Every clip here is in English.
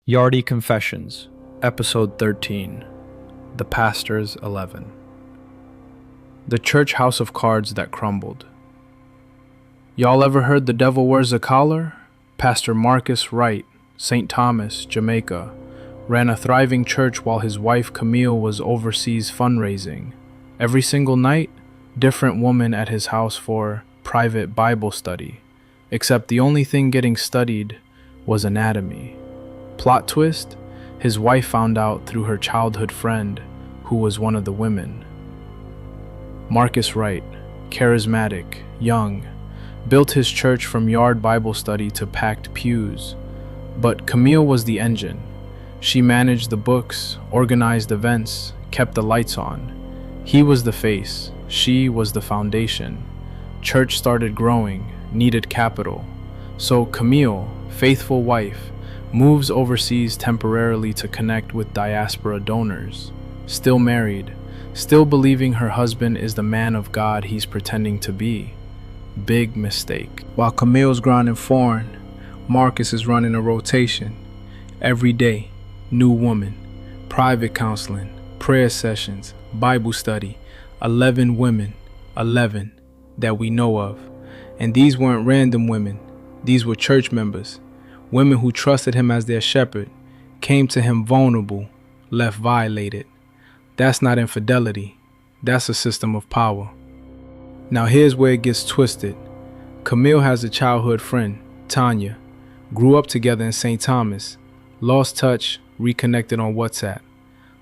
Yardie Confessions, Episode 13, The Pastor's 11. The church house of cards that crumbled. Y'all ever heard the devil wears a collar? Pastor Marcus Wright, St. Thomas, Jamaica, ran a thriving church while his wife Camille was overseas fundraising. Every single night, different woman at his house for private Bible study, except the only thing getting studied was anatomy. Plot twist, his wife found out through her childhood friend, who was one of the women. Marcus Wright, charismatic, young, built his church from yard Bible study to packed pews. But Camille was the engine. She managed the books, organized events, kept the lights on. He was the face, she was the foundation. Church started growing, needed capital. So Camille, faithful wife, moves overseas temporarily to connect with diaspora donors. Still married, still believing her husband is the man of God he's pretending to be. Big mistake. While Camille's grinding foreign, Marcus is running a rotation. Every day, new woman, private counseling, prayer sessions, Bible study, 11 women, 11 that we know of. And these weren't random women, these were church members. Women who trusted him as their shepherd, came to him vulnerable, left violated. That's not infidelity. That's a system of power. Now here's where it gets twisted. Camille has a childhood friend, Tanya. Grew up together in St. Thomas. Lost touch, reconnected on WhatsApp.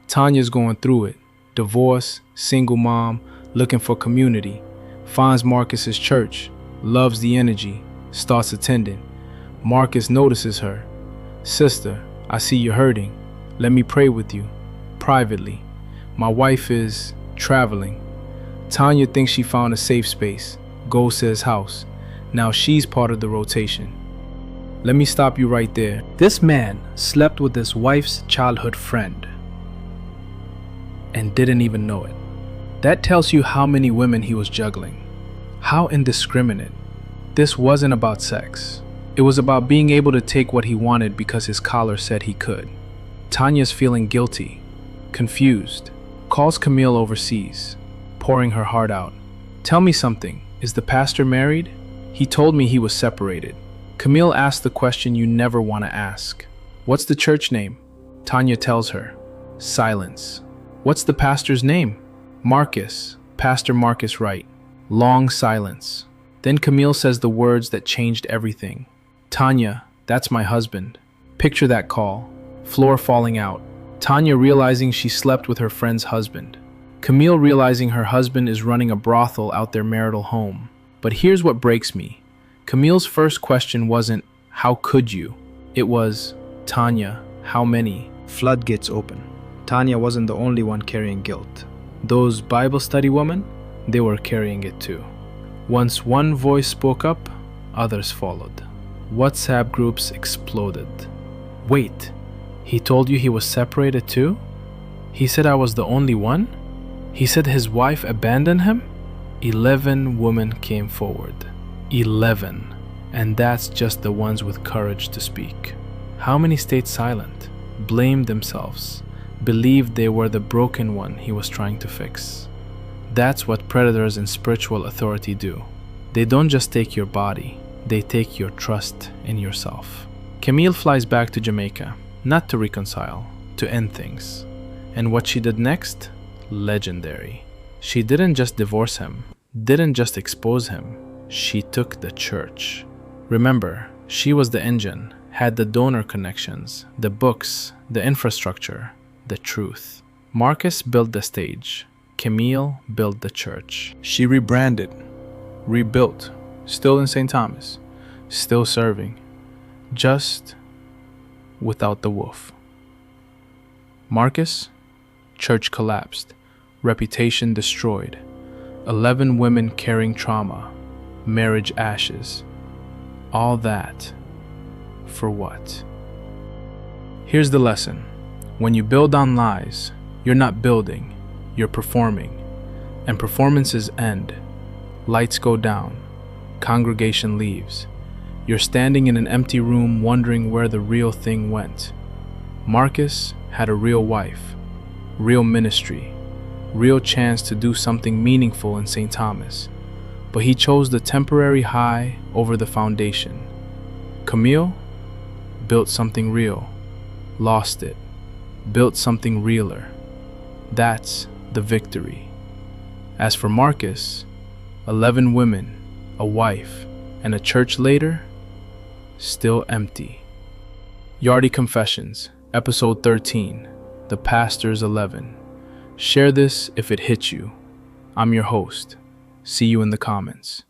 Tanya's going through it. Divorce, single mom, looking for community. Finds Marcus's church, loves the energy, starts attending. Marcus notices her. Sister, I see you're hurting. Let me pray with you. Privately. My wife is traveling. Tanya thinks she found a safe space. Goes to his house. Now she's part of the rotation. Let me stop you right there. This man slept with his wife's childhood friend and didn't even know it. That tells you how many women he was juggling. How indiscriminate. This wasn't about sex. It was about being able to take what he wanted because his collar said he could. Tanya's feeling guilty, confused, calls Camille overseas, pouring her heart out. Tell me something, is the pastor married? He told me he was separated. Camille asked the question you never want to ask. What's the church name? Tanya tells her. Silence. What's the pastor's name? Marcus, Pastor Marcus Wright. Long silence. Then Camille says the words that changed everything. Tanya, that's my husband. Picture that call. Floor falling out. Tanya realizing she slept with her friend's husband. Camille realizing her husband is running a brothel out their marital home. But here's what breaks me. Camille's first question wasn't, how could you? It was, Tanya, how many? Floodgates open. Tanya wasn't the only one carrying guilt. Those Bible study women, they were carrying it too. Once one voice spoke up, others followed. WhatsApp groups exploded. Wait, he told you he was separated too? He said I was the only one? He said his wife abandoned him? 11 women came forward. 11. And that's just the ones with courage to speak. How many stayed silent, blamed themselves, believed they were the broken one he was trying to fix? That's what predators in spiritual authority do. They don't just take your body, they take your trust in yourself. Camille flies back to Jamaica, not to reconcile, to end things. And what she did next? Legendary. She didn't just divorce him, didn't just expose him, she took the church. Remember, she was the engine, had the donor connections, the books, the infrastructure, the truth. Marcus built the stage. Camille built the church. She rebranded, rebuilt, still in St. Thomas, still serving, just without the wolf. Marcus, church collapsed, reputation destroyed, 11 women carrying trauma, marriage ashes. All that for what? Here's the lesson. When you build on lies, you're not building, you're performing. And performances end. Lights go down. Congregation leaves. You're standing in an empty room wondering where the real thing went. Marcus had a real wife, real ministry, real chance to do something meaningful in St. Thomas, but he chose the temporary high over the foundation. Camille built something real, lost it, built something realer. That's the victory. As for Marcus, 11 women, a wife, and a church later, still empty. Yardie Confessions, Episode 13, The Pastor's 11. Share this if it hit you. I'm your host. See you in the comments.